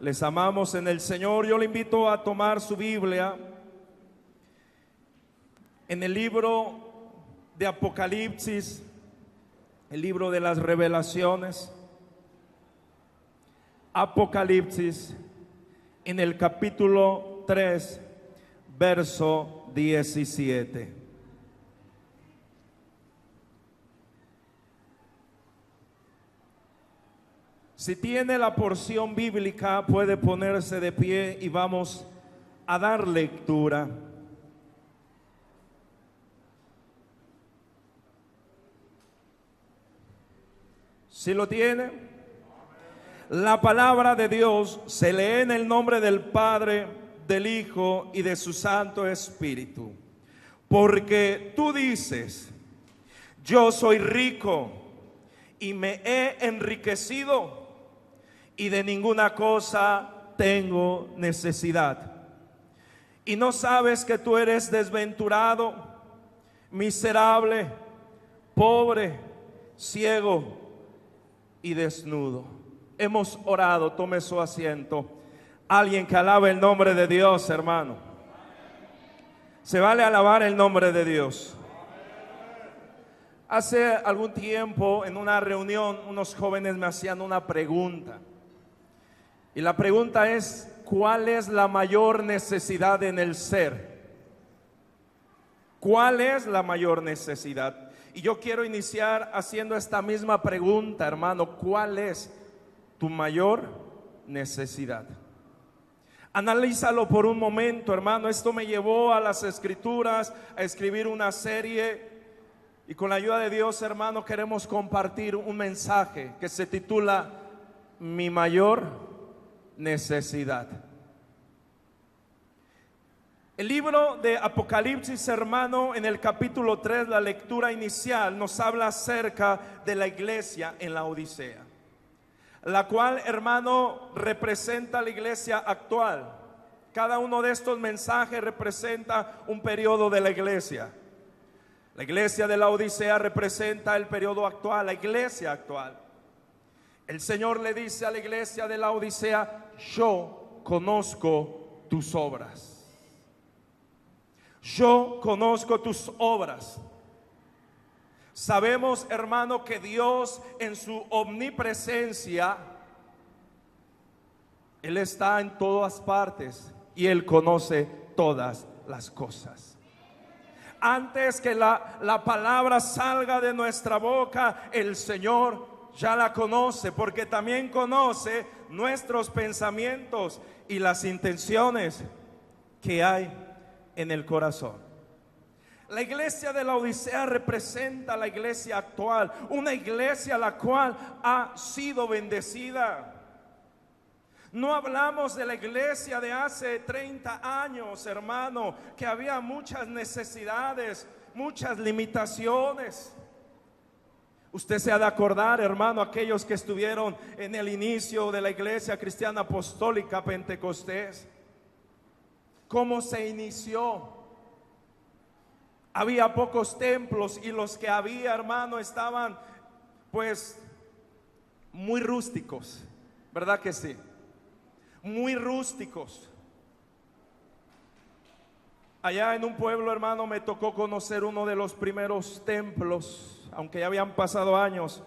Les amamos en el Señor. Yo le invito a tomar su Biblia en el libro de Apocalipsis, el libro de las revelaciones. Apocalipsis, en el capítulo 3, verso 17. Si tiene la porción bíblica, puede ponerse de pie y vamos a dar lectura. Si lo tiene, la palabra de Dios se lee en el nombre del Padre, del Hijo y de su Santo Espíritu. Porque tú dices: yo soy rico y me he enriquecido, y de ninguna cosa tengo necesidad. Y no sabes que tú eres desventurado, miserable, pobre, ciego y desnudo. Hemos orado. Tome su asiento. Alguien que alabe el nombre de Dios, hermano. Se vale alabar el nombre de Dios. Hace algún tiempo, en una reunión, unos jóvenes me hacían una pregunta. Y la pregunta es: ¿cuál es la mayor necesidad en el ser? ¿Cuál es la mayor necesidad? Y yo quiero iniciar haciendo esta misma pregunta, hermano. ¿Cuál es tu mayor necesidad? Analízalo por un momento, hermano. Esto me llevó a las Escrituras, a escribir una serie. Y con la ayuda de Dios, hermano, queremos compartir un mensaje que se titula Mi mayor necesidad. El libro de Apocalipsis, hermano, en el capítulo 3, la lectura inicial nos habla acerca de la iglesia en la Odisea, la cual, hermano, representa la iglesia actual. Cada uno de estos mensajes representa un periodo de la iglesia. La iglesia de la Odisea representa el periodo actual, la iglesia actual. El Señor le dice a la iglesia de la Odisea: yo conozco tus obras. Yo conozco tus obras. Sabemos, hermano, que Dios en su omnipresencia, Él está en todas partes y Él conoce todas las cosas. Antes que la palabra salga de nuestra boca, el Señor ya la conoce, porque también conoce nuestros pensamientos y las intenciones que hay en el corazón. La iglesia de la Odisea representa la iglesia actual, una iglesia la cual ha sido bendecida. No hablamos de la iglesia de hace 30 años, hermano, que había muchas necesidades, muchas limitaciones. Usted se ha de acordar, hermano, aquellos que estuvieron en el inicio de la iglesia cristiana apostólica Pentecostés, cómo se inició. Había pocos templos y los que había, hermano, estaban pues muy rústicos, ¿verdad que sí? Muy rústicos. Allá en un pueblo, hermano, me tocó conocer uno de los primeros templos, aunque ya habían pasado años,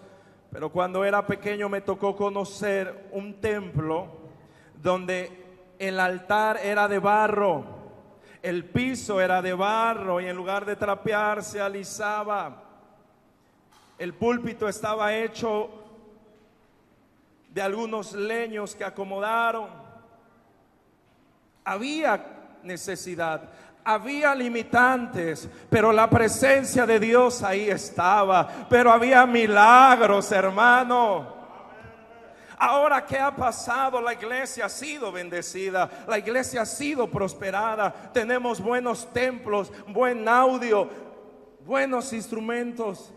pero cuando era pequeño me tocó conocer un templo donde el altar era de barro, el piso era de barro y en lugar de trapear se alisaba. El púlpito estaba hecho de algunos leños que acomodaron. Había necesidad, había limitantes, pero la presencia de Dios ahí estaba. Pero había milagros, hermano. Ahora, ¿qué ha pasado? La iglesia ha sido bendecida, la iglesia ha sido prosperada. Tenemos buenos templos, buen audio, buenos instrumentos.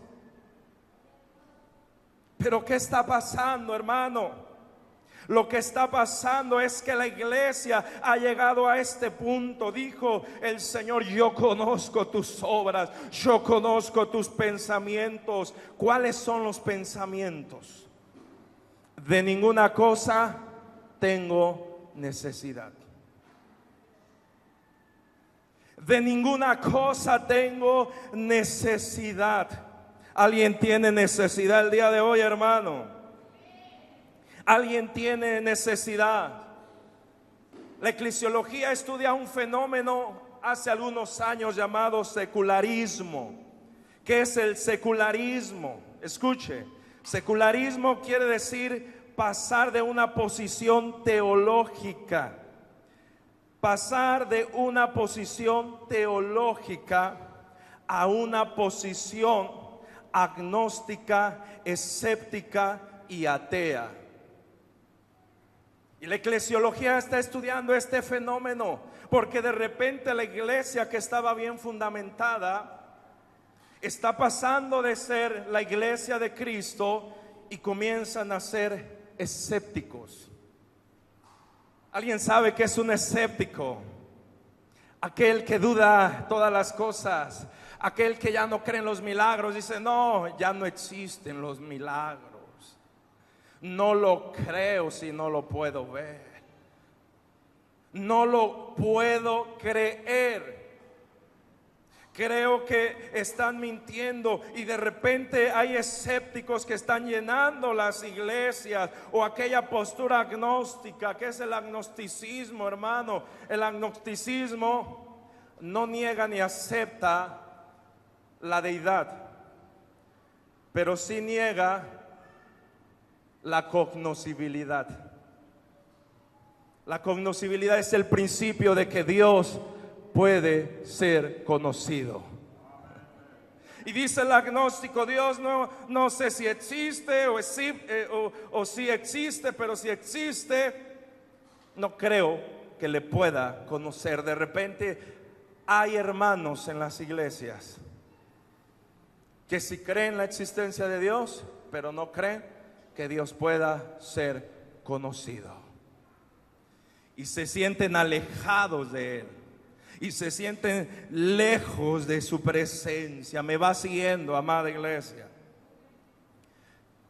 Pero ¿qué está pasando, hermano? Lo que está pasando es que la iglesia ha llegado a este punto. Dijo el Señor: yo conozco tus obras, yo conozco tus pensamientos. ¿Cuáles son los pensamientos? De ninguna cosa tengo necesidad. De ninguna cosa tengo necesidad. ¿Alguien tiene necesidad el día de hoy, hermano? ¿Alguien tiene necesidad? La eclesiología estudia un fenómeno hace algunos años llamado secularismo. ¿Qué es el secularismo? Escuche, secularismo quiere decir pasar de una posición teológica. Pasar de una posición teológica a una posición agnóstica, escéptica y atea. Y la eclesiología está estudiando este fenómeno porque de repente la iglesia que estaba bien fundamentada está pasando de ser la iglesia de Cristo y comienzan a ser escépticos. ¿Alguien sabe qué es un escéptico? Aquel que duda todas las cosas, aquel que ya no cree en los milagros, dice: no, ya no existen los milagros. No lo creo si no lo puedo ver. No lo puedo creer. Creo que están mintiendo. Y de repente hay escépticos que están llenando las iglesias, o aquella postura agnóstica. ¿Qué es el agnosticismo, hermano? El agnosticismo no niega ni acepta la deidad, pero sí niega la cognoscibilidad. La cognoscibilidad es el principio de que Dios puede ser conocido. Y dice el agnóstico: Dios no sé si existe o si existe, pero si existe, no creo que le pueda conocer. De repente hay hermanos en las iglesias que sí creen la existencia de Dios, pero no creen que Dios pueda ser conocido. Y se sienten alejados de Él. Y se sienten lejos de su presencia. Me va siguiendo, amada iglesia.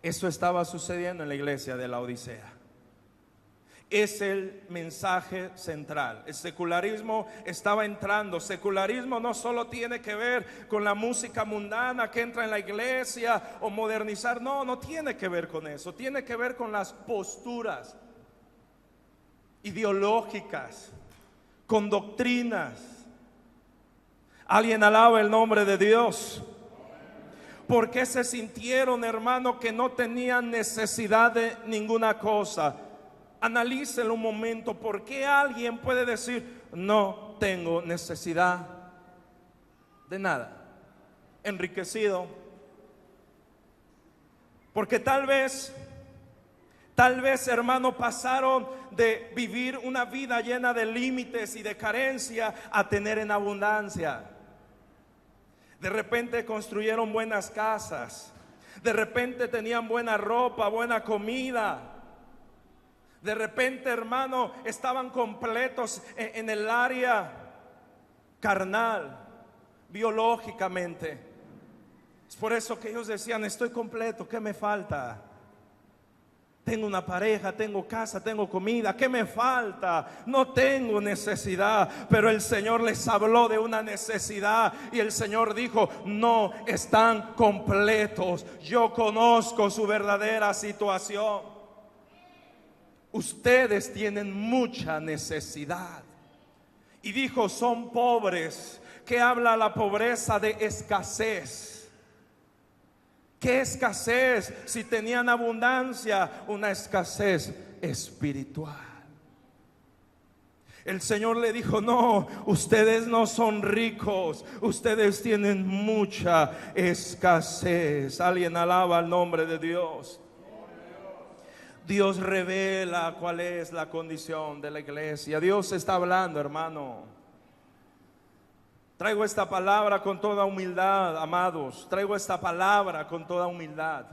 Eso estaba sucediendo en la iglesia de la Odisea. Es el mensaje central. El secularismo estaba entrando. Secularismo no solo tiene que ver con la música mundana que entra en la iglesia o modernizar. No tiene que ver con eso. Tiene que ver con las posturas ideológicas, con doctrinas. Alguien alaba el nombre de Dios. ¿Por qué se sintieron, hermano, que no tenían necesidad de ninguna cosa? Analícelo un momento. ¿Por qué alguien puede decir: no tengo necesidad de nada? Enriquecido. Porque tal vez, hermano, pasaron de vivir una vida llena de límites y de carencia a tener en abundancia. De repente construyeron buenas casas. De repente tenían buena ropa, buena comida. De repente, hermano, estaban completos en el área carnal, biológicamente. Es por eso que ellos decían: estoy completo, ¿qué me falta? Tengo una pareja, tengo casa, tengo comida, ¿qué me falta? No tengo necesidad. Pero el Señor les habló de una necesidad y el Señor dijo: no están completos. Yo conozco su verdadera situación. Ustedes tienen mucha necesidad. Y dijo: son pobres. ¿Qué habla la pobreza? De escasez. ¿Qué escasez? Si tenían abundancia, una escasez espiritual. El Señor le dijo: no, ustedes no son ricos, ustedes tienen mucha escasez. Alguien alaba el nombre de Dios. Dios revela cuál es la condición de la iglesia. Dios está hablando, hermano. Traigo esta palabra con toda humildad, amados. Traigo esta palabra con toda humildad.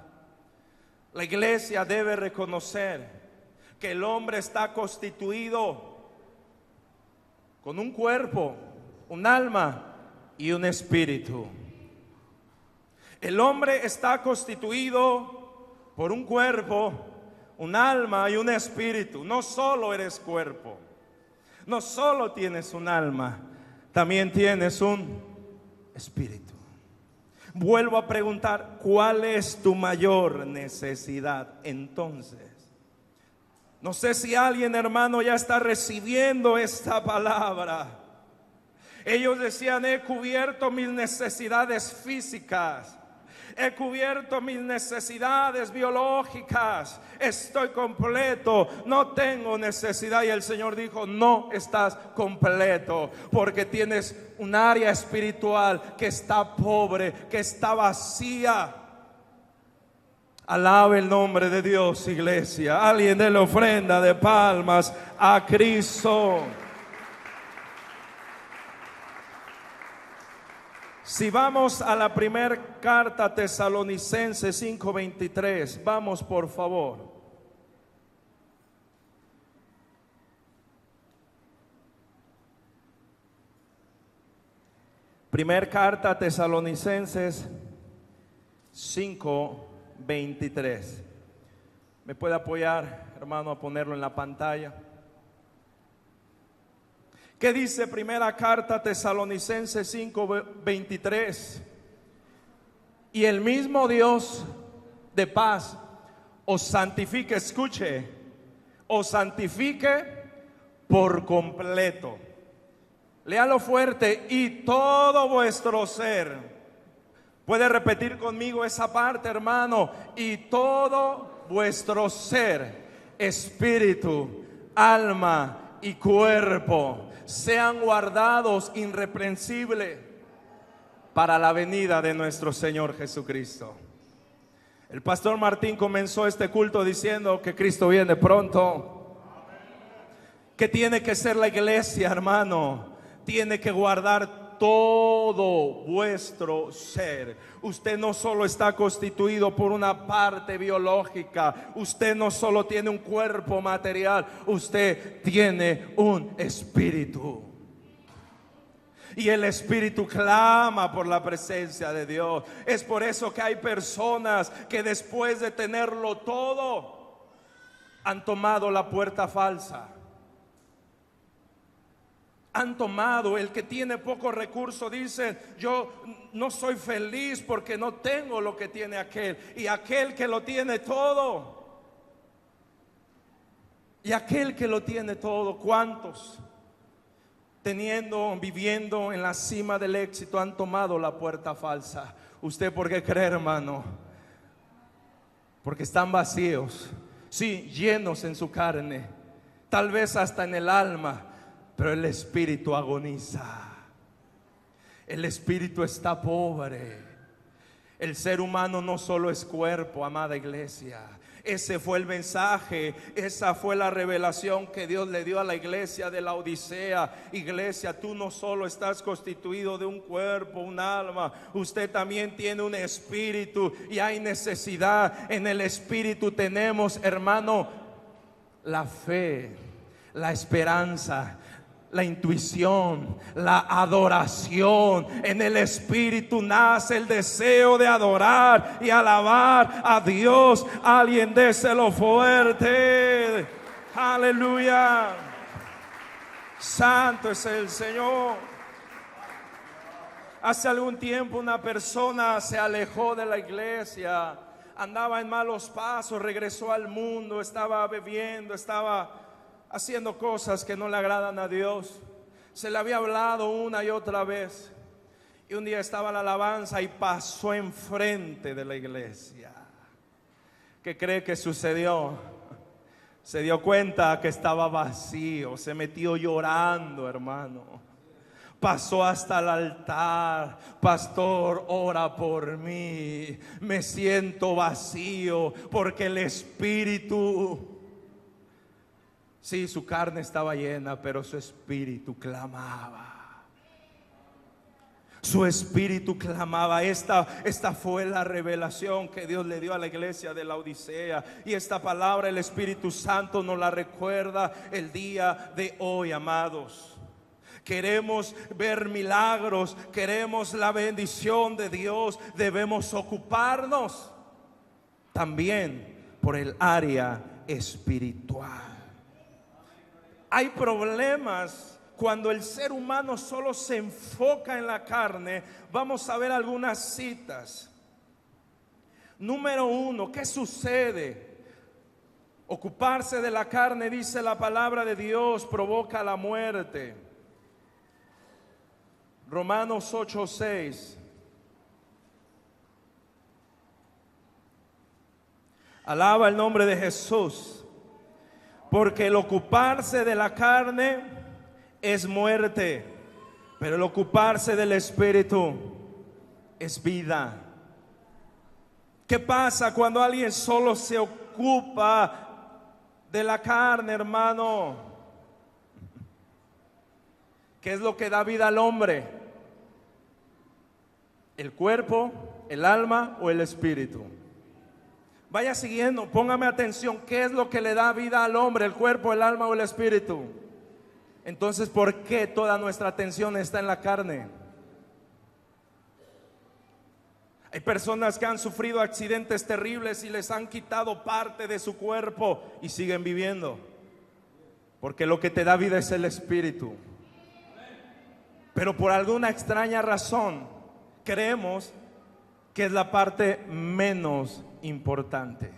La iglesia debe reconocer que el hombre está constituido con un cuerpo, un alma y un espíritu. El hombre está constituido por un cuerpo, un alma y un espíritu. No solo eres cuerpo, no solo tienes un alma, también tienes un espíritu. Vuelvo a preguntar, ¿cuál es tu mayor necesidad entonces? No sé si alguien, hermano, ya está recibiendo esta palabra. Ellos decían: he cubierto mis necesidades físicas, he cubierto mis necesidades biológicas, estoy completo, no tengo necesidad. Y el Señor dijo: no estás completo, porque tienes un área espiritual que está pobre, que está vacía. Alabe el nombre de Dios, iglesia. Alguien déle ofrenda de palmas a Cristo. Si vamos a la primera carta a Tesalonicenses 5:23, vamos por favor. Primera carta a Tesalonicenses 5:23. ¿Me puede apoyar, hermano, a ponerlo en la pantalla? ¿Qué dice primera carta a Tesalonicenses 5:23? Y el mismo Dios de paz os santifique, escuche, os santifique por completo. Léalo fuerte: y todo vuestro ser. Puede repetir conmigo esa parte, hermano: y todo vuestro ser, espíritu, alma y cuerpo, sean guardados irreprensibles para la venida de nuestro Señor Jesucristo. El pastor Martín comenzó este culto diciendo que Cristo viene pronto. ¿Qué tiene que ser la iglesia, hermano? Tiene que guardar todo vuestro ser. Usted no solo está constituido por una parte biológica, usted no solo tiene un cuerpo material, usted tiene un espíritu. Y el espíritu clama por la presencia de Dios. Es por eso que hay personas que después de tenerlo todo han tomado la puerta falsa. Han tomado, el que tiene pocos recursos dice: yo no soy feliz porque no tengo lo que tiene aquel. Y aquel que lo tiene todo, y aquel que lo tiene todo, ¿cuántos viviendo en la cima del éxito han tomado la puerta falsa? ¿Usted por qué cree, hermano? Porque están vacíos, sí, llenos en su carne, tal vez hasta en el alma, pero el espíritu agoniza. El espíritu está pobre. El ser humano no solo es cuerpo, amada iglesia. Ese fue el mensaje, esa fue la revelación que Dios le dio a la iglesia de la Odisea. Iglesia, tú no solo estás constituido de un cuerpo, un alma, usted también tiene un espíritu, y hay necesidad. En el espíritu tenemos, hermano, la fe, la esperanza, la intuición, la adoración. En el espíritu nace el deseo de adorar y alabar a Dios. Alguien déselo fuerte. Aleluya. Santo es el Señor. Hace algún tiempo una persona se alejó de la iglesia, andaba en malos pasos, regresó al mundo, estaba bebiendo, estaba haciendo cosas que no le agradan a Dios. Se le había hablado una y otra vez, y un día estaba la alabanza y pasó enfrente de la iglesia. ¿Qué cree que sucedió? Se dio cuenta que estaba vacío, se metió llorando, hermano. Pasó hasta el altar: pastor, ora por mí, me siento vacío, porque el espíritu... Sí, su carne estaba llena, pero su espíritu clamaba. Su espíritu clamaba. Esta fue la revelación que Dios le dio a la iglesia de la Odisea. Y esta palabra el Espíritu Santo nos la recuerda el día de hoy, amados. Queremos ver milagros, queremos la bendición de Dios. Debemos ocuparnos también por el área espiritual. Hay problemas cuando el ser humano solo se enfoca en la carne. Vamos a ver algunas citas. Número 1, ¿qué sucede? Ocuparse de la carne, dice la palabra de Dios, provoca la muerte. Romanos 8:6. Alaba el nombre de Jesús. Porque el ocuparse de la carne es muerte, pero el ocuparse del Espíritu es vida. ¿Qué pasa cuando alguien solo se ocupa de la carne, hermano? ¿Qué es lo que da vida al hombre? ¿El cuerpo, el alma o el espíritu? Vaya siguiendo, póngame atención. ¿Qué es lo que le da vida al hombre? ¿El cuerpo, el alma o el espíritu? Entonces, ¿por qué toda nuestra atención está en la carne? Hay personas que han sufrido accidentes terribles y les han quitado parte de su cuerpo y siguen viviendo, porque lo que te da vida es el espíritu. Pero por alguna extraña razón creemos que es la parte menos importante.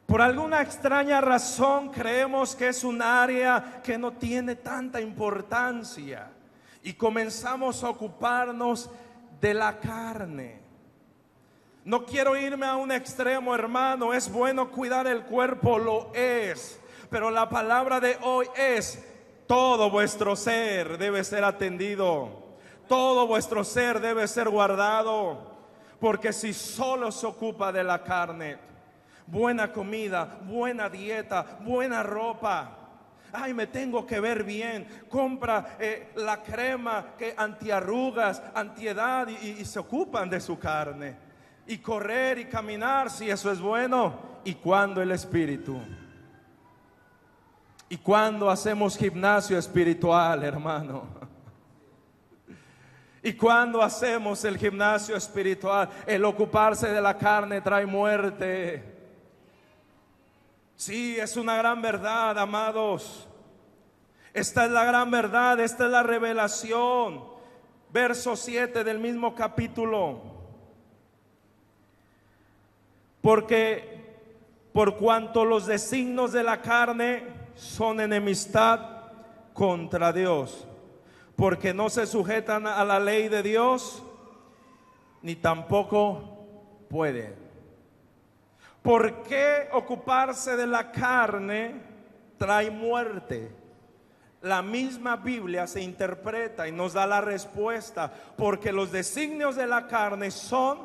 Por alguna extraña razón creemos que es un área que no tiene tanta importancia y comenzamos a ocuparnos de la carne. No quiero irme a un extremo, hermano. Es bueno cuidar el cuerpo, lo es, pero la palabra de hoy es: todo vuestro ser debe ser atendido. Todo vuestro ser debe ser guardado, porque si solo se ocupa de la carne, buena comida, buena dieta, buena ropa, ay, me tengo que ver bien, compra la crema que antiarrugas, antiedad, y se ocupan de su carne, y correr y caminar, si eso es bueno. ¿Y cuándo el espíritu? ¿Y cuándo hacemos gimnasio espiritual, hermano? ¿Y cuando hacemos el gimnasio espiritual? El ocuparse de la carne trae muerte. Sí, es una gran verdad, amados. Esta es la gran verdad, esta es la revelación. Verso 7 del mismo capítulo. Porque por cuanto los designios de la carne son enemistad contra Dios, porque no se sujetan a la ley de Dios, ni tampoco pueden. ¿Por qué ocuparse de la carne trae muerte? La misma Biblia se interpreta y nos da la respuesta: porque los designios de la carne son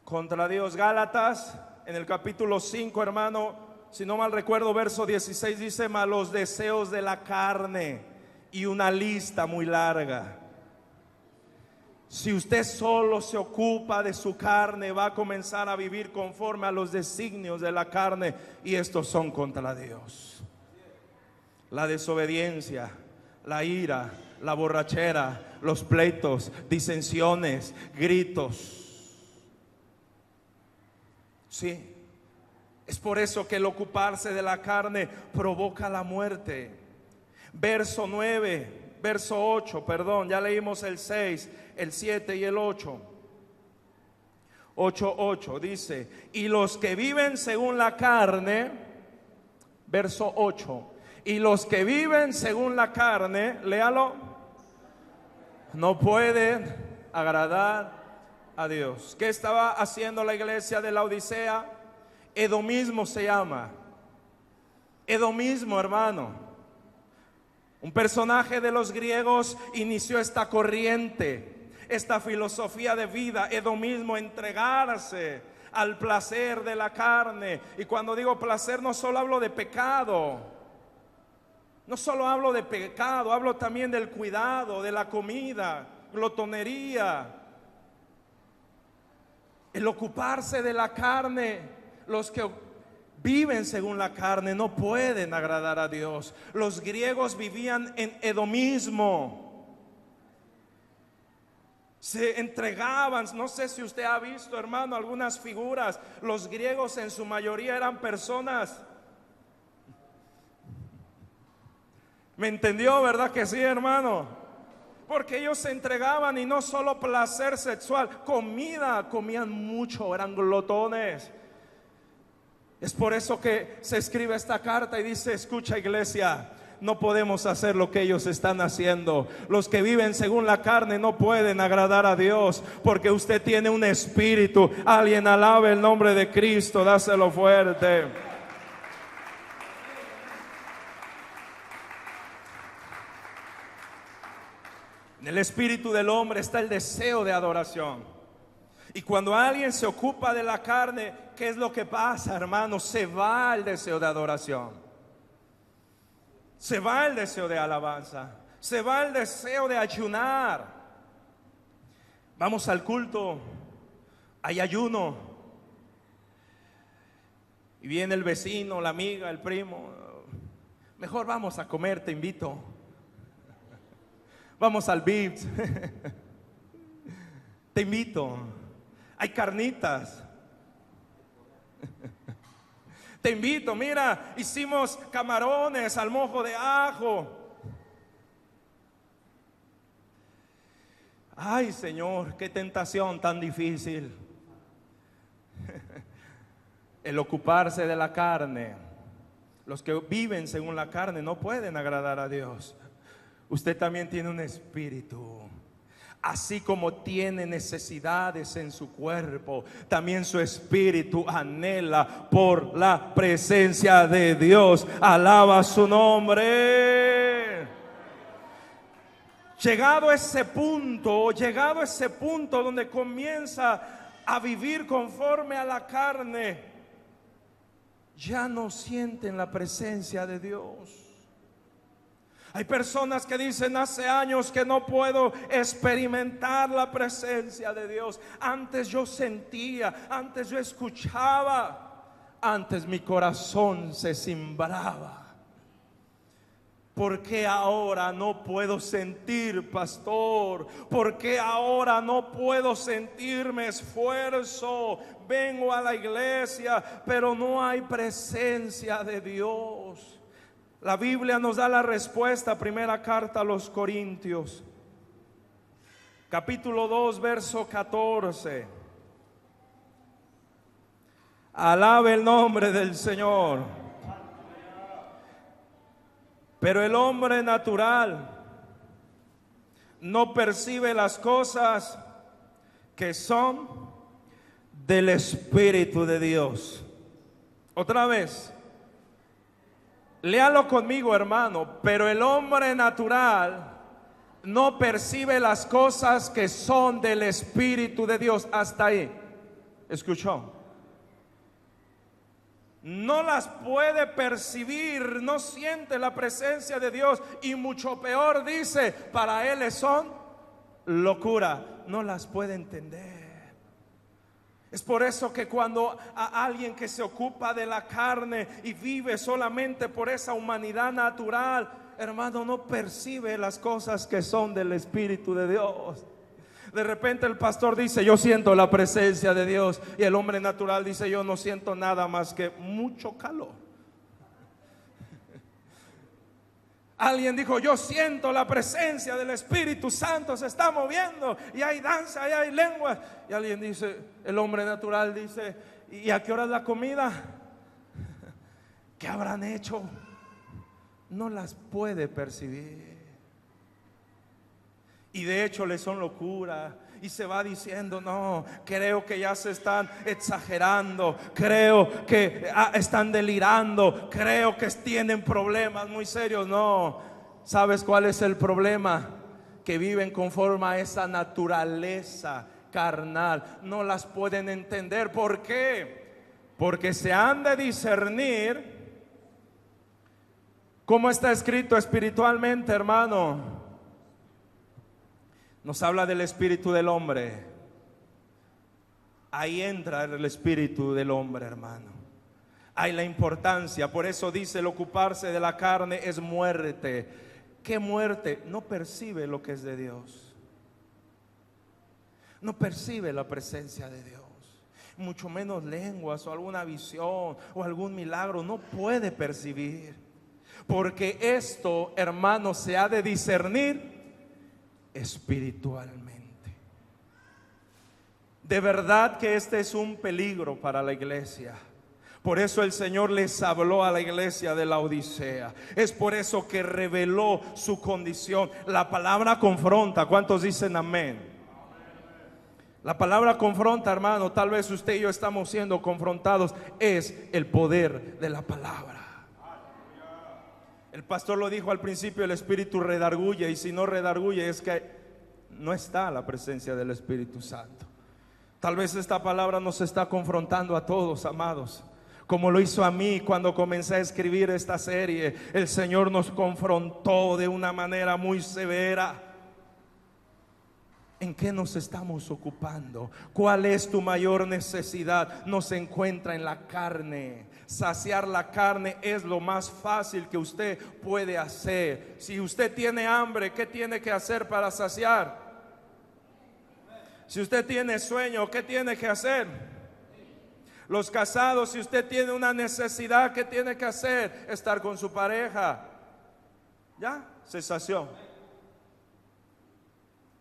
contra Dios. Gálatas, en el capítulo 5, hermano, si no mal recuerdo, verso 16, dice: mas los deseos de la carne, y una lista muy larga. Si usted solo se ocupa de su carne, va a comenzar a vivir conforme a los designios de la carne, y estos son contra Dios: la desobediencia, la ira, la borrachera, los pleitos, disensiones, gritos. Sí, es por eso que el ocuparse de la carne provoca la muerte. Verso 9, verso 8, perdón, ya leímos el 6, el 7 y el 8. 8:8 dice: y los que viven según la carne, verso 8, y los que viven según la carne, léalo, no pueden agradar a Dios. ¿Qué estaba haciendo la iglesia de la Odisea? Edomismo se llama. Edomismo, hermano. Un personaje de los griegos inició esta corriente, esta filosofía de vida, edomismo, entregarse al placer de la carne. Y cuando digo placer, no solo hablo de pecado, no solo hablo de pecado, hablo también del cuidado, de la comida, glotonería. El ocuparse de la carne, los que viven según la carne no pueden agradar a Dios. Los griegos vivían en edomismo. Se entregaban. No sé si usted ha visto, hermano, algunas figuras. Los griegos en su mayoría eran personas. ¿Me entendió, verdad que sí, hermano? Porque ellos se entregaban, y no solo placer sexual, comida, comían mucho, eran glotones. Es por eso que se escribe esta carta y dice: escucha, iglesia, no podemos hacer lo que ellos están haciendo. Los que viven según la carne no pueden agradar a Dios, porque usted tiene un espíritu. Alguien alabe el nombre de Cristo, dáselo fuerte. En el espíritu del hombre está el deseo de adoración. Y cuando alguien se ocupa de la carne, ¿qué es lo que pasa, hermano? Se va el deseo de adoración. Se va el deseo de alabanza. Se va el deseo de ayunar. Vamos al culto, hay ayuno, y viene el vecino, la amiga, el primo: mejor vamos a comer, te invito. Vamos al Vips. Te invito. Hay carnitas. Te invito, mira, hicimos camarones al mojo de ajo. Ay, Señor, qué tentación tan difícil. El ocuparse de la carne. Los que viven según la carne no pueden agradar a Dios. Usted también tiene un espíritu. Así como tiene necesidades en su cuerpo, también su espíritu anhela por la presencia de Dios. Alaba su nombre. Llegado a ese punto donde comienza a vivir conforme a la carne, ya no sienten la presencia de Dios. Hay personas que dicen: hace años que no puedo experimentar la presencia de Dios. Antes yo sentía, antes yo escuchaba, antes mi corazón se cimbraba. ¿Por qué ahora no puedo sentir, pastor? ¿Por qué ahora no puedo sentirme esfuerzo? Vengo a la iglesia, pero no hay presencia de Dios. La Biblia nos da la respuesta. Primera carta a los Corintios, capítulo 2, verso 14. Alabe el nombre del Señor. Pero el hombre natural no percibe las cosas que son del Espíritu de Dios. Otra vez, léalo conmigo, hermano. Pero el hombre natural no percibe las cosas que son del Espíritu de Dios. Hasta ahí, ¿escuchó? No las puede percibir, no siente la presencia de Dios, y mucho peor, dice, para él son locura. No las puede entender. Es por eso que cuando a alguien que se ocupa de la carne y vive solamente por esa humanidad natural, hermano, no percibe las cosas que son del Espíritu de Dios. De repente el pastor dice: yo siento la presencia de Dios, y el hombre natural dice: yo no siento nada más que mucho calor. Alguien dijo: yo siento la presencia del Espíritu Santo, se está moviendo, y hay danza, y hay lenguas. Y alguien dice, el hombre natural dice: ¿y a qué hora es la comida? ¿Qué habrán hecho? No las puede percibir. Y de hecho le son locura. Y se va diciendo: no, creo que ya se están exagerando, creo que están delirando, creo que tienen problemas muy serios. No, ¿sabes cuál es el problema? Que viven conforme a esa naturaleza carnal. No las pueden entender. ¿Por qué? Porque se han de discernir. ¿Cómo está escrito espiritualmente, hermano? Nos habla del espíritu del hombre. Ahí entra el espíritu del hombre, hermano. Hay la importancia. Por eso dice: el ocuparse de la carne es muerte. ¿Qué muerte? No percibe lo que es de Dios. no percibe la presencia de Dios, mucho menos lenguas o alguna visión o algún milagro, no puede percibir, porque esto, hermanos, se ha de discernir espiritualmente. De verdad que este es un peligro para la iglesia. Por eso el Señor les habló a la iglesia de la Odisea. Es por eso que reveló su condición. La palabra confronta. ¿Cuántos dicen amén? La palabra confronta, hermano. Tal vez usted y yo estamos siendo confrontados. Es el poder de la palabra. El pastor lo dijo al principio, el Espíritu redarguye, y si no redarguye es que no está la presencia del Espíritu Santo. Tal vez esta palabra nos está confrontando a todos, amados, como lo hizo a mí cuando comencé a escribir esta serie. El Señor nos confrontó de una manera muy severa. ¿En qué nos estamos ocupando? ¿Cuál es tu mayor necesidad? No se encuentra en la carne. Saciar la carne es lo más fácil que usted puede hacer. Si usted tiene hambre, ¿qué tiene que hacer para saciar? Si usted tiene sueño, ¿qué tiene que hacer? Los casados, si usted tiene una necesidad, ¿qué tiene que hacer? Estar con su pareja. Ya, se sació.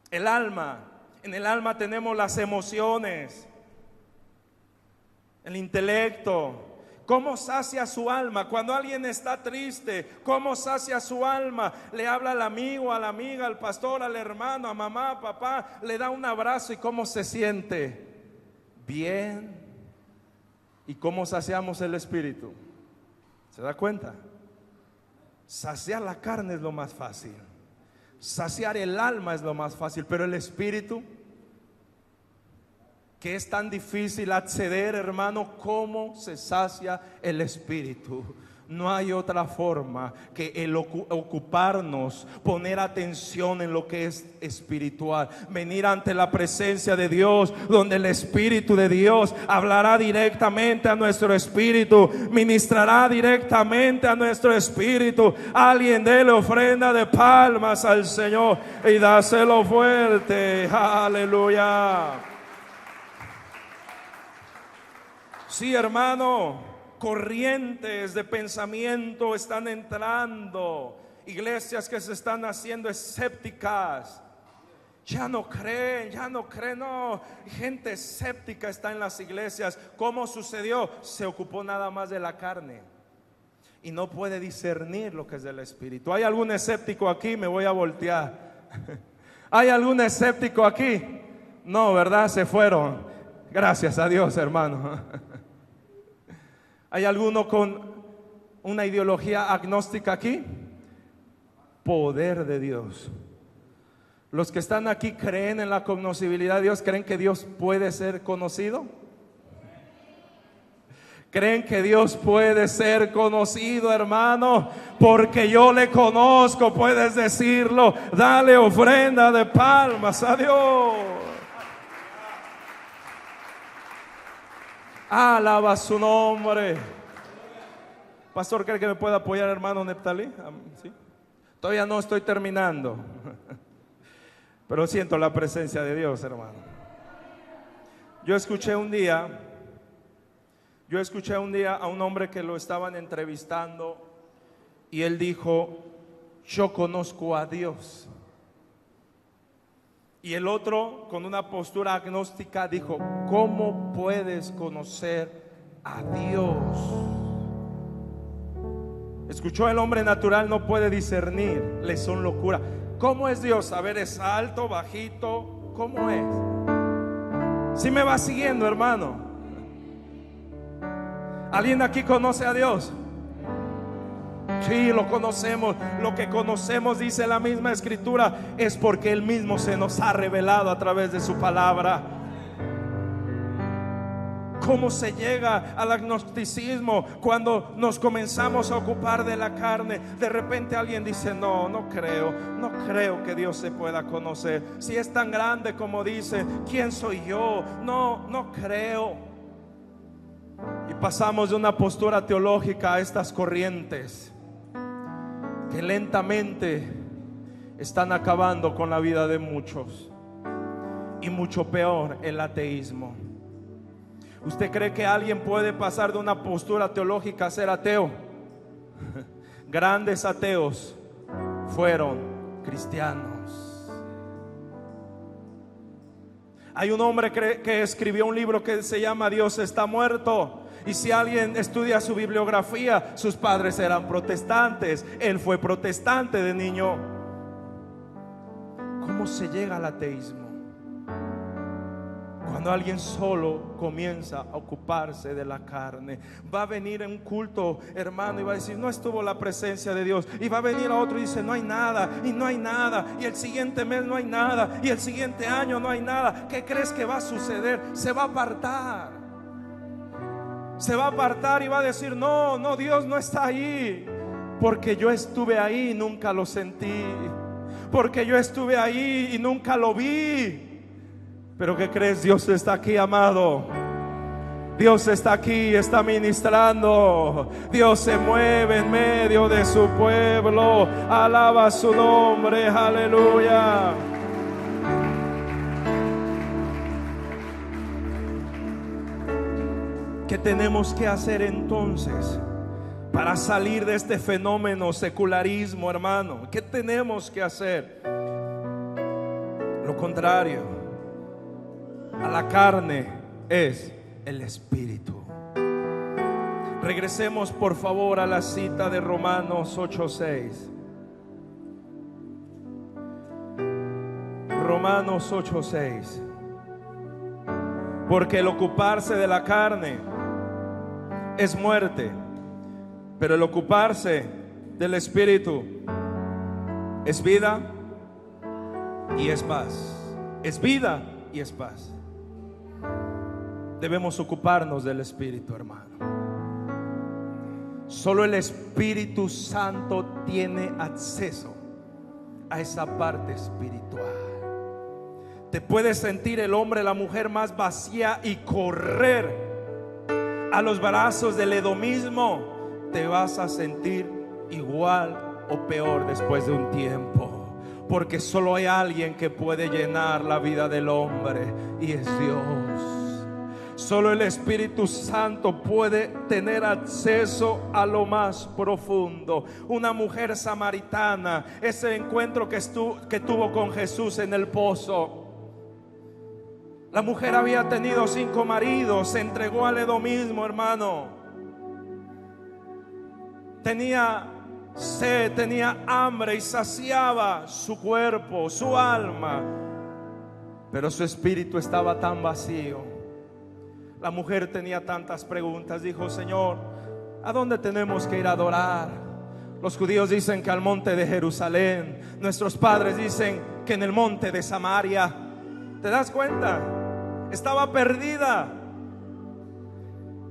El alma, en el alma tenemos las emociones, el intelecto. ¿Cómo sacia su alma? Cuando alguien está triste, ¿cómo sacia su alma? Le habla al amigo, a la amiga, al pastor, al hermano, a mamá, a papá, le da un abrazo. ¿Y cómo se siente? Bien. ¿Y cómo saciamos el espíritu? ¿Se da cuenta? Saciar la carne es lo más fácil. Saciar el alma es lo más fácil, pero el espíritu, que es tan difícil acceder, hermano, ¿cómo se sacia el espíritu? No hay otra forma que el ocuparnos, poner atención en lo que es espiritual, venir ante la presencia de Dios, donde el Espíritu de Dios hablará directamente a nuestro espíritu, ministrará directamente a nuestro espíritu. Alguien déle ofrenda de palmas al Señor y dáselo fuerte. Aleluya. Sí, hermano. Corrientes de pensamiento están entrando, iglesias que se están haciendo escépticas, ya no creen, no, gente escéptica está en las iglesias. ¿Cómo sucedió? Se ocupó nada más de la carne y no puede discernir lo que es del espíritu. ¿Hay algún escéptico aquí? Me voy a voltear. ¿Hay algún escéptico aquí? No, ¿verdad? Se fueron. Gracias a Dios, hermano. ¿Hay alguno con una ideología agnóstica aquí? Poder de Dios. Los que están aquí creen en la conocibilidad de Dios. ¿Creen que Dios puede ser conocido? ¿Creen que Dios puede ser conocido, hermano? Porque yo le conozco, puedes decirlo. Dale ofrenda de palmas a Dios. Alaba su nombre. Pastor, ¿cree que me puede apoyar, hermano Neptalí? ¿Sí? Todavía no estoy terminando, pero siento la presencia de Dios, hermano. Yo escuché un día a un hombre que lo estaban entrevistando y él dijo: yo conozco a Dios. Y el otro, con una postura agnóstica, dijo: ¿cómo puedes conocer a Dios? Escuchó, el hombre natural no puede discernir, le son locura. ¿Cómo es Dios? A ver, ¿es alto, bajito? ¿Cómo es? ¿Sí me va siguiendo, hermano? ¿Alguien aquí conoce a Dios? Sí, lo conocemos. Lo que conocemos, dice la misma escritura, es porque Él mismo se nos ha revelado a través de su palabra. ¿Cómo se llega al agnosticismo? Cuando nos comenzamos a ocupar de la carne. De repente alguien dice: no creo que Dios se pueda conocer. Si es tan grande como dice, ¿quién soy yo? No creo. Y pasamos de una postura teológica a estas corrientes que lentamente están acabando con la vida de muchos. Y y mucho peor el ateísmo. ¿Usted cree que alguien puede pasar de una postura teológica a ser ateo? Grandes ateos fueron cristianos. Hay un hombre que escribió un libro que se llama Dios está muerto. Y si alguien estudia su bibliografía, sus padres eran protestantes. Él fue protestante de niño. ¿Cómo se llega al ateísmo? Cuando alguien solo comienza a ocuparse de la carne. Va a venir en un culto, hermano, y va a decir: no estuvo la presencia de Dios. Y va a venir a otro y dice: no hay nada, y no hay nada, y el siguiente mes no hay nada, y el siguiente año no hay nada. ¿Qué crees que va a suceder? Se va a apartar. Se va a apartar y va a decir: no, no, Dios no está ahí. Porque yo estuve ahí y nunca lo sentí. Porque yo estuve ahí y nunca lo vi. Pero ¿qué crees? Dios está aquí, amado. Dios está aquí, está ministrando. Dios se mueve en medio de su pueblo. Alaba su nombre, aleluya. ¿Qué tenemos que hacer entonces para salir de este fenómeno secularismo, hermano? ¿Qué tenemos que hacer? Lo contrario a la carne es el espíritu. Regresemos por favor a la cita de Romanos 8:6. Romanos 8:6. Porque el ocuparse de la carne es muerte, pero el ocuparse del espíritu es vida y es paz. Es vida y es paz. Debemos ocuparnos del espíritu, hermano. Solo el Espíritu Santo tiene acceso a esa parte espiritual. Te puedes sentir el hombre, la mujer más vacía y correr a los brazos del edomismo. Te vas a sentir igual o peor después de un tiempo, porque solo hay alguien que puede llenar la vida del hombre, y es Dios. Solo el Espíritu Santo puede tener acceso a lo más profundo. Una mujer samaritana, ese encuentro que tuvo con Jesús en el pozo. La mujer había tenido 5 maridos, se entregó al edomismo, hermano. Tenía sed, tenía hambre y saciaba su cuerpo, su alma, pero su espíritu estaba tan vacío. La mujer tenía tantas preguntas. Dijo: Señor, ¿a dónde tenemos que ir a adorar? Los judíos dicen que al monte de Jerusalén. Nuestros padres dicen que en el monte de Samaria. ¿Te das cuenta? Estaba perdida.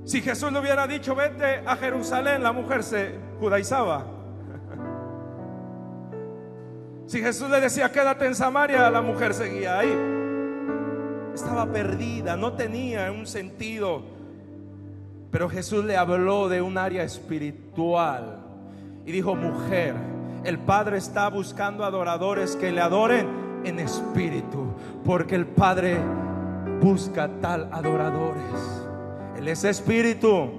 Si Jesús le hubiera dicho: vete a Jerusalén, la mujer se judaizaba. Si Jesús le decía: quédate en Samaria, la mujer seguía ahí. Estaba perdida, no tenía un sentido. Pero Jesús le habló de un área espiritual y dijo: mujer, el Padre está buscando adoradores que le adoren en espíritu, porque el Padre busca tal adoradores. Él es espíritu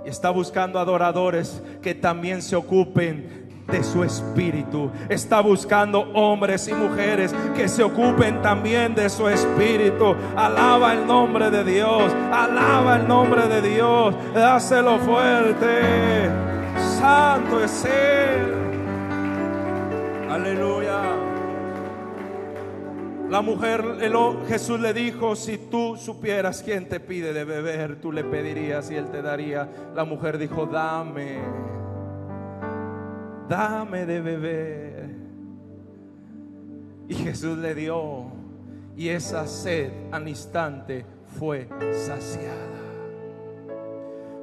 y está buscando adoradores que también se ocupen de su espíritu. Está buscando hombres y mujeres que se ocupen también de su espíritu. Alaba el nombre de Dios, alaba el nombre de Dios, dáselo fuerte. Santo es Él. Aleluya. La mujer, Jesús le dijo: si tú supieras quién te pide de beber, tú le pedirías y él te daría. La mujer dijo: dame de beber. Y Jesús le dio, y esa sed al instante fue saciada.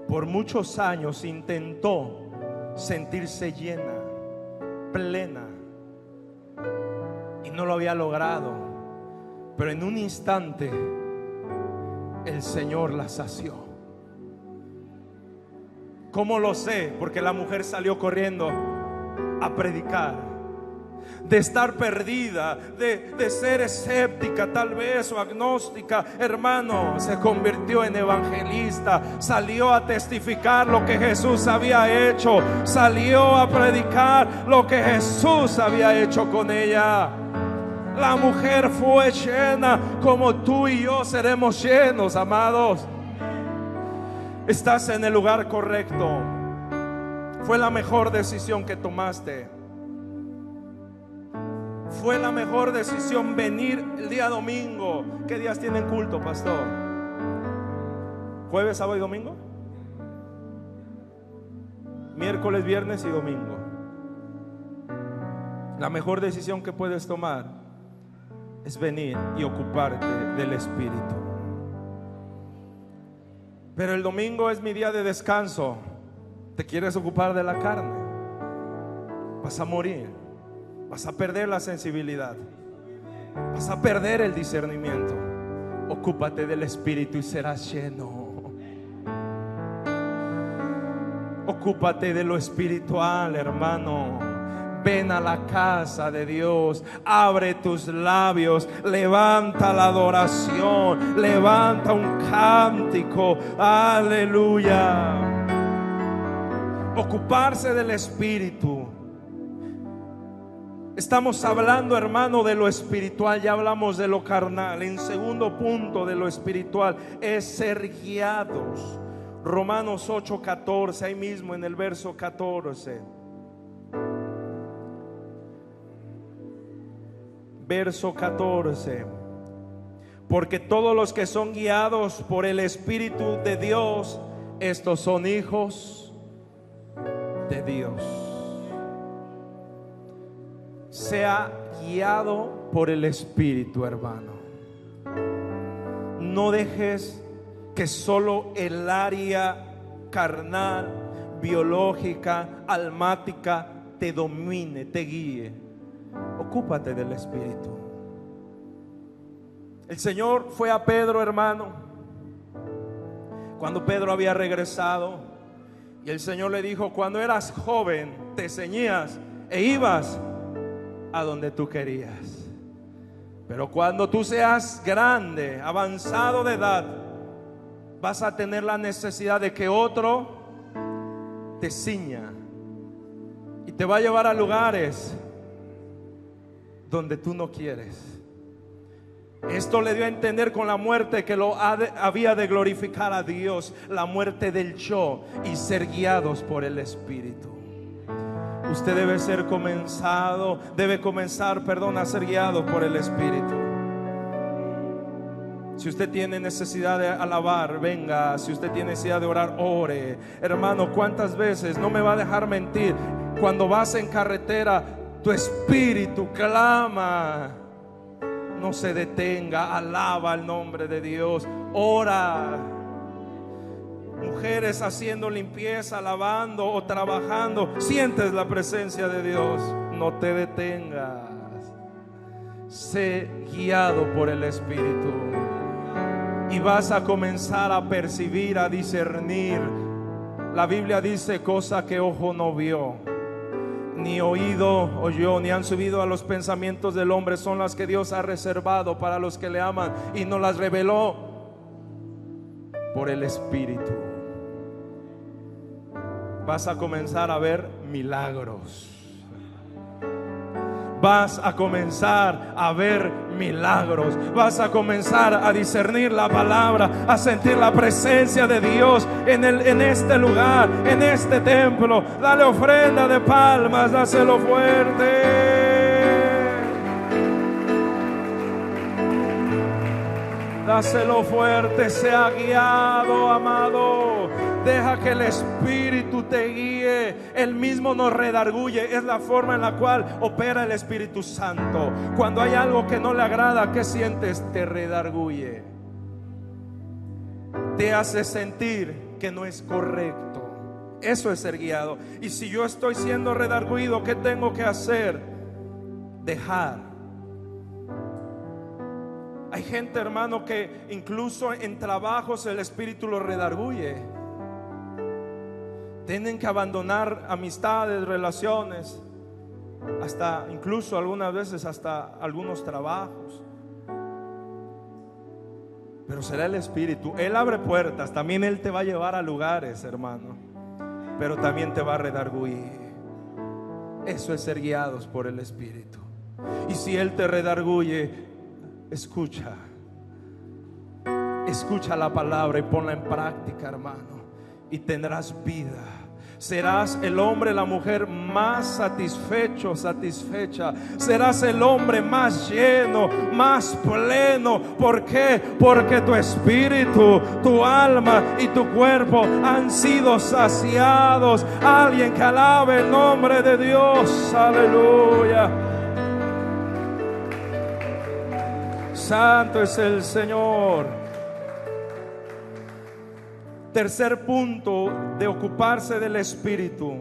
Por muchos años intentó sentirse llena, plena, y no lo había logrado. Pero en un instante el Señor la sació. ¿Cómo lo sé? Porque la mujer salió corriendo a predicar de estar perdida, de ser escéptica tal vez o agnóstica, hermano, se convirtió en evangelista, salió a testificar lo que Jesús había hecho, salió a predicar lo que Jesús había hecho con ella. La mujer fue llena como tú y yo seremos llenos, amados. Estás en el lugar correcto. Fue la mejor decisión que tomaste. Fue la mejor decisión venir el día domingo. ¿Qué días tienen culto, pastor? ¿Jueves, sábado y domingo? Miércoles, viernes y domingo. La mejor decisión que puedes tomar es venir y ocuparte del Espíritu. Pero el domingo es mi día de descanso. ¿Te quieres ocupar de la carne? Vas a morir. Vas a perder la sensibilidad. Vas a perder el discernimiento. Ocúpate del Espíritu y serás lleno. Ocúpate de lo espiritual, hermano. Ven a la casa de Dios. Abre tus labios. Levanta la adoración. Levanta un cántico. Aleluya. Ocuparse del Espíritu. Estamos hablando, hermano, de lo espiritual. Ya hablamos de lo carnal. En segundo punto, de lo espiritual es ser guiados. Romanos 8:14, ahí mismo en el verso 14. Verso 14. Porque todos los que son guiados por el Espíritu de Dios, estos son hijos de Dios. Sea guiado por el Espíritu, hermano. No dejes que solo el área carnal, biológica, almática te domine, te guíe. Ocúpate del Espíritu. El Señor fue a Pedro, hermano, cuando Pedro había regresado, y el Señor le dijo: cuando eras joven te ceñías e ibas a donde tú querías, pero cuando tú seas grande, avanzado de edad, vas a tener la necesidad de que otro te ciña y te va a llevar a lugares donde tú no quieres. Esto le dio a entender con la muerte que había de glorificar a Dios, la muerte del yo, y ser guiados por el Espíritu. Usted debe comenzar a ser guiado por el Espíritu. Si usted tiene necesidad de alabar, venga. Si usted tiene necesidad de orar, ore. Hermano, ¿cuántas veces? No me va a dejar mentir. Cuando vas en carretera, tu espíritu clama. No se detenga, alaba el nombre de Dios, ora. Mujeres haciendo limpieza, lavando o trabajando, sientes la presencia de Dios. No te detengas. Sé guiado por el Espíritu y vas a comenzar a percibir, a discernir. La Biblia dice: cosa que ojo no vio, ni oído oyó, ni han subido a los pensamientos del hombre, son las que Dios ha reservado para los que le aman, y nos las reveló por el Espíritu. Vas a comenzar a ver milagros. Vas a comenzar a ver milagros. Vas a comenzar a discernir la palabra, a sentir la presencia de Dios en este lugar, en este templo. Dale ofrenda de palmas, dáselo fuerte. Dáselo fuerte. Sea guiado, amado. Deja que el Espíritu te guíe. Él mismo nos redarguye. Es la forma en la cual opera el Espíritu Santo. Cuando hay algo que no le agrada, ¿qué sientes? Te redarguye. Te hace sentir que no es correcto. Eso es ser guiado. Y si yo estoy siendo redarguido, ¿qué tengo que hacer? Dejar. Hay gente, hermano, que incluso en trabajos el Espíritu los redarguye. Tienen que abandonar amistades, relaciones, hasta incluso algunas veces hasta algunos trabajos. Pero será el Espíritu. Él abre puertas, también Él te va a llevar a lugares, hermano, pero también te va a redarguir. Eso es ser guiados por el Espíritu. Y si Él te redarguye, escucha la palabra y ponla en práctica, hermano, y tendrás vida. Serás el hombre, la mujer más satisfecha. Serás el hombre más lleno, más pleno. ¿Por qué? Porque tu espíritu, tu alma y tu cuerpo han sido saciados. Alguien que alabe el nombre de Dios. Aleluya. Santo es el Señor. Tercer punto de ocuparse del Espíritu.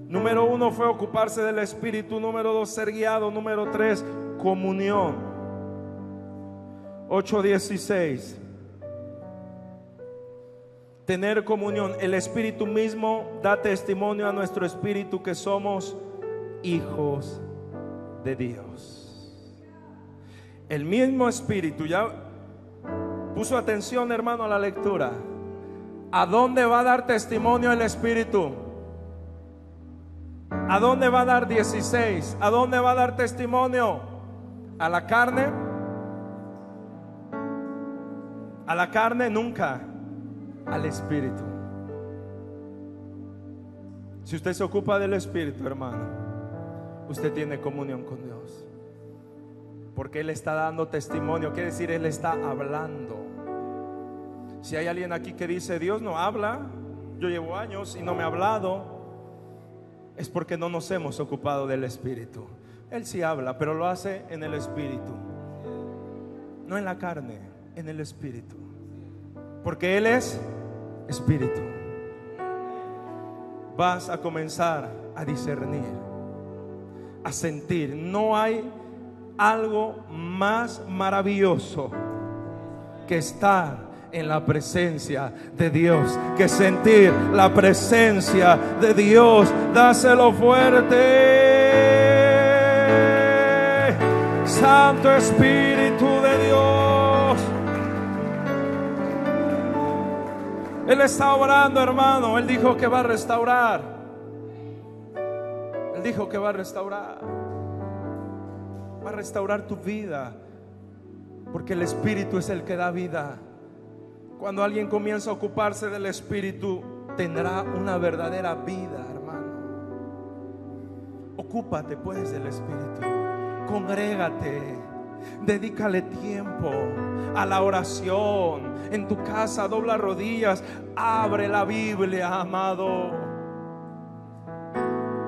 Número 1 fue ocuparse del Espíritu. Número 2, ser guiado. Número 3, comunión. 8:16. Tener comunión. El Espíritu mismo da testimonio a nuestro espíritu que somos hijos de Dios. El mismo Espíritu, ya puso atención, hermano, a la lectura. ¿A dónde va a dar testimonio el Espíritu? ¿A dónde va a dar 16? ¿A dónde va a dar testimonio? ¿A la carne? A la carne nunca, al Espíritu. Si usted se ocupa del Espíritu, hermano, usted tiene comunión con Dios, porque Él está dando testimonio. Quiere decir, Él está hablando. Si hay alguien aquí que dice: Dios no habla, yo llevo años y no me ha hablado, es porque no nos hemos ocupado del Espíritu. Él sí habla, pero lo hace en el Espíritu, no en la carne, en el Espíritu, porque Él es Espíritu. Vas a comenzar a discernir, a sentir. No hay algo más maravilloso que estar en la presencia de Dios, que sentir la presencia de Dios. Dáselo fuerte. Santo Espíritu de Dios. Él está orando, hermano. Él dijo que va a restaurar. Él dijo que va a restaurar. Va a restaurar tu vida, porque el Espíritu es el que da vida. Cuando alguien comienza a ocuparse del Espíritu, tendrá una verdadera vida, hermano. Ocúpate pues del Espíritu. Congrégate. Dedícale tiempo a la oración. En tu casa dobla rodillas. Abre la Biblia, amado.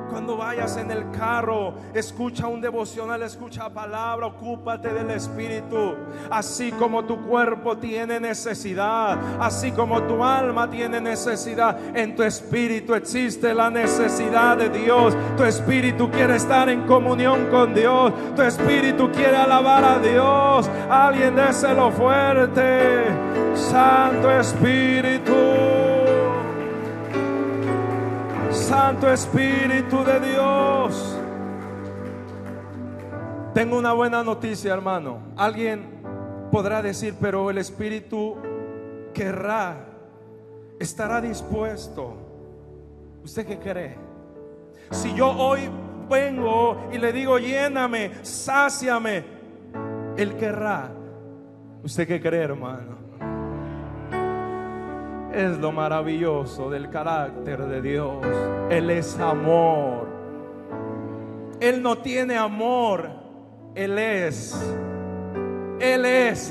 Cuando vayas en el carro, escucha un devocional, escucha palabra. Ocúpate del Espíritu. Así como tu cuerpo tiene necesidad, así como tu alma tiene necesidad, en tu espíritu existe la necesidad de Dios. Tu espíritu quiere estar en comunión con Dios. Tu espíritu quiere alabar a Dios. Alguien déselo fuerte. Santo Espíritu, Santo Espíritu de Dios. Tengo una buena noticia, hermano. Alguien podrá decir: pero el Espíritu querrá, estará dispuesto. ¿Usted qué cree? Si yo hoy vengo y le digo: lléname, sáciame, Él querrá. ¿Usted qué cree, hermano? Es lo maravilloso del carácter de Dios. Él es amor. Él no tiene amor, Él es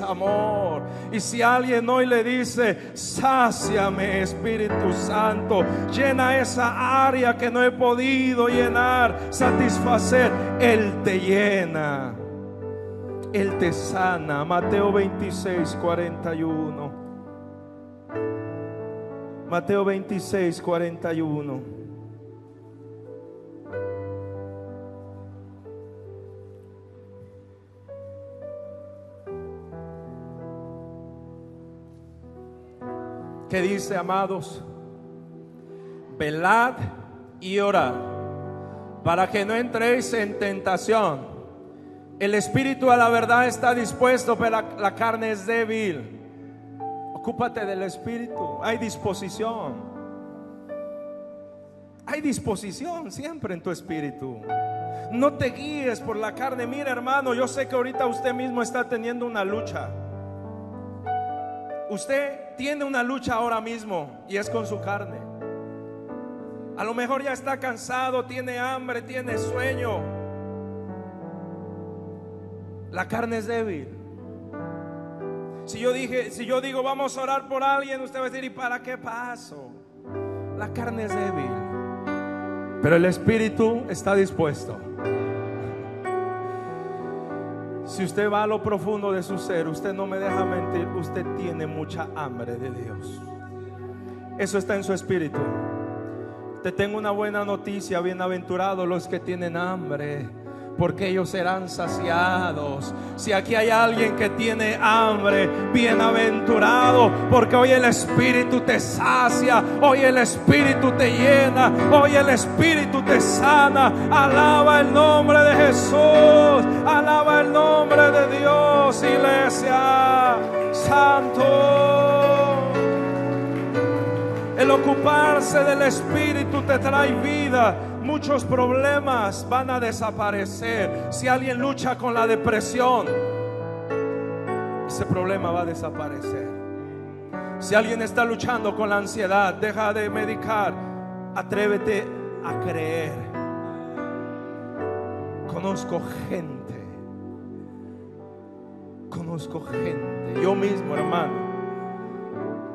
amor. Y si alguien hoy le dice: sáciame, Espíritu Santo, llena esa área que no he podido llenar, satisfacer, Él te llena, Él te sana. Mateo 26:41. Mateo 26:41. ¿Qué dice, amados? Velad y orad para que no entréis en tentación. El espíritu a la verdad está dispuesto, pero la carne es débil. Ocúpate del espíritu. Hay disposición. Hay disposición siempre en tu espíritu. No te guíes por la carne. Mira, hermano, yo sé que ahorita usted mismo está teniendo una lucha. Usted tiene una lucha ahora mismo y es con su carne. A lo mejor ya está cansado, tiene hambre, tiene sueño. La carne es débil. Si yo digo vamos a orar por alguien, usted va a decir, ¿y para qué paso? La carne es débil, pero el espíritu está dispuesto. Si usted va a lo profundo de su ser, usted no me deja mentir, usted tiene mucha hambre de Dios. Eso está en su espíritu. Te tengo una buena noticia: bienaventurados los que tienen hambre, porque ellos serán saciados. Si aquí hay alguien que tiene hambre, bienaventurado, porque hoy el Espíritu te sacia, hoy el Espíritu te llena, hoy el Espíritu te sana. Alaba el nombre de Jesús, alaba el nombre de Dios, iglesia, santo. El ocuparse del Espíritu te trae vida. Muchos problemas van a desaparecer. Si alguien lucha con la depresión, ese problema va a desaparecer. Si alguien está luchando con la ansiedad, deja de medicar, atrévete a creer. Conozco gente, yo mismo, hermano.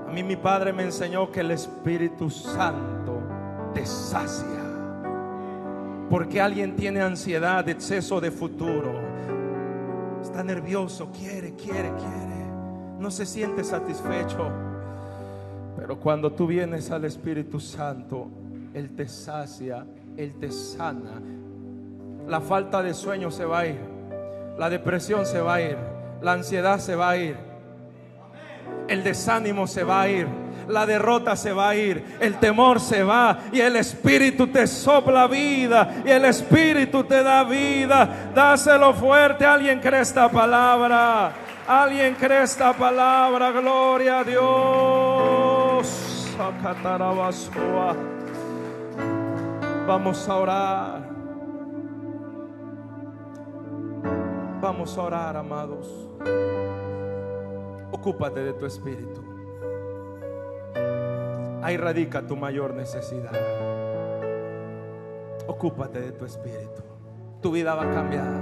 A mí mi padre me enseñó que el Espíritu Santo te sacia. Porque alguien tiene ansiedad, exceso de futuro, está nervioso, quiere, no se siente satisfecho. Pero cuando tú vienes al Espíritu Santo, Él te sacia, Él te sana. La falta de sueño se va a ir, la depresión se va a ir, la ansiedad se va a ir, el desánimo se va a ir, la derrota se va a ir, el temor se va, y el Espíritu te sopla vida, y el Espíritu te da vida. Dáselo fuerte. ¿Alguien cree esta palabra? ¿Alguien cree esta palabra? Gloria a Dios. Vamos a orar. Vamos a orar, amados. Ocúpate de tu espíritu. Ahí radica tu mayor necesidad. Ocúpate de tu espíritu. Tu vida va a cambiar.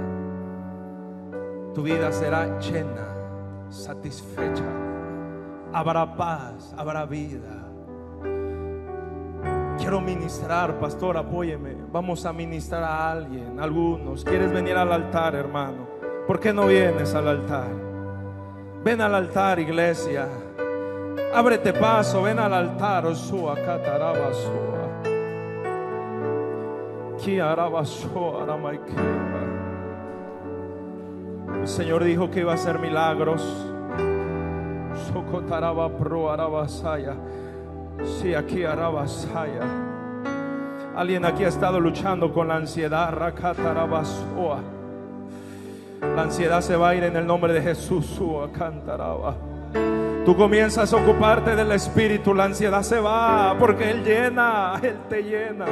Tu vida será llena, satisfecha. Habrá paz, habrá vida. Quiero ministrar, pastor, apóyeme. Vamos a ministrar a alguien, algunos. ¿Quieres venir al altar, hermano? ¿Por qué no vienes al altar? Ven al altar, iglesia. Ábrete paso, ven al altar. Osua katarabasua. Kiarabasua aramaikeba. El Señor dijo que iba a hacer milagros. Sokotaraba pro arabasaya. Sí, aquí arabasaya. Alguien aquí ha estado luchando con la ansiedad. Rakatarabasua. La ansiedad se va a ir en el nombre de Jesús. Tú comienzas a ocuparte del Espíritu, la ansiedad se va, porque Él llena, Él te llena.